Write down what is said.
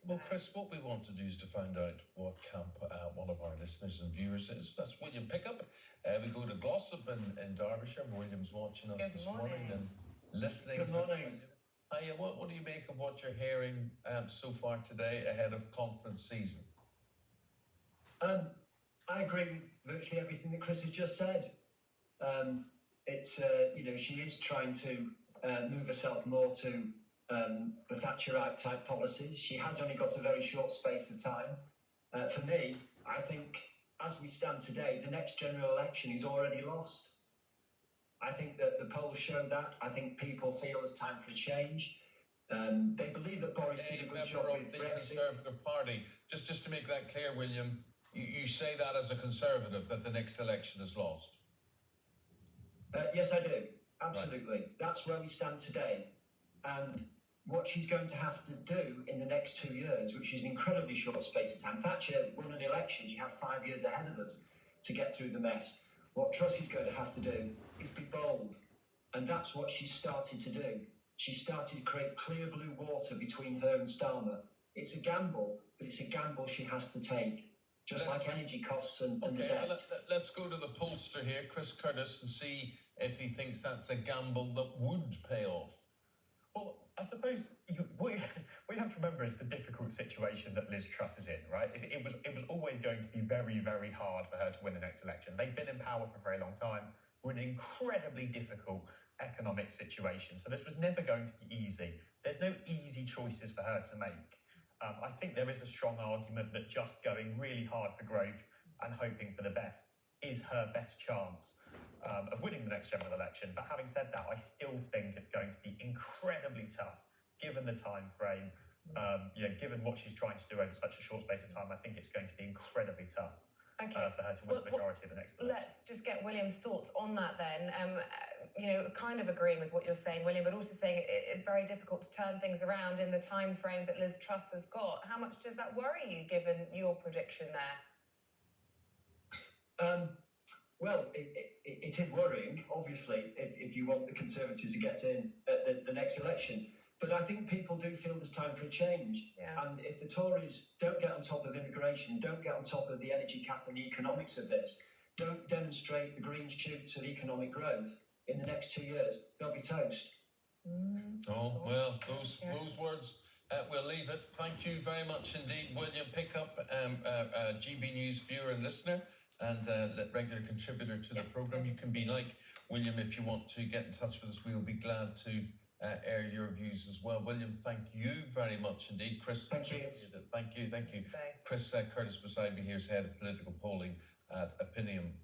Well, Chris, what we want to do is to find out what camp one of our listeners and viewers is. That's William Pickup. We go to Glossop in Derbyshire. William's watching us this morning and listening. Good morning. Hiya, what do you make of what you're hearing so far today ahead of conference season? I agree with virtually everything that Chris has just said. She is trying to move herself more to the Thatcherite type policies. She has only got a very short space of time. For me, I think as we stand today, the next general election is already lost. I think that the polls show that. I think people feel it's time for a change. They believe that Boris did a good job with the Brexit. Conservative Party. Just to make that clear, William, you say that as a Conservative, that the next election is lost? Yes, I do. Absolutely. Right. That's where we stand today. And what she's going to have to do in the next 2 years, which is an incredibly short space of time. Thatcher won an election. You have 5 years ahead of us to get through the mess. What Truss is going to have to do is be bold. And that's what she started to do. She started to create clear blue water between her and Starmer. It's a gamble, but it's a gamble she has to take. Just like energy costs and the debt. Let's go to the pollster here, Chris Curtis, and see if he thinks that's a gamble that would pay off. Well, I suppose what we have to remember is the difficult situation that Liz Truss is in, right? It was always going to be very, very hard for her to win the next election. They've been in power for a very long time. We're in an incredibly difficult economic situation. So this was never going to be easy. There's no easy choices for her to make. I think there is a strong argument that just going really hard for growth and hoping for the best is her best chance of winning the next general election. But having said that, I still think it's going to be incredibly tough, given the time frame, given what she's trying to do over such a short space of time. I think it's going to be incredibly tough for her to win the majority of the next election. Let's just get William's thoughts on that then. Kind of agreeing with what you're saying, William, but also saying it's very difficult to turn things around in the time frame that Liz Truss has got. How much does that worry you, given your prediction there? Well, it is worrying, obviously, if you want the Conservatives to get in at the next election. But I think people do feel there's time for a change. Yeah. And if the Tories don't get on top of immigration, don't get on top of the energy cap and the economics of this, don't demonstrate the green shoots of economic growth in the next 2 years, they'll be toast. Oh, well, those words, we'll leave it. Thank you very much indeed, William Pickup, GB News viewer and listener, and regular contributor to the programme. You can be like William if you want to get in touch with us. We'll be glad to air your views as well. William, thank you very much indeed. Chris, thank you. Thank you. Bye. Chris Curtis beside me here is head of political polling at Opinium.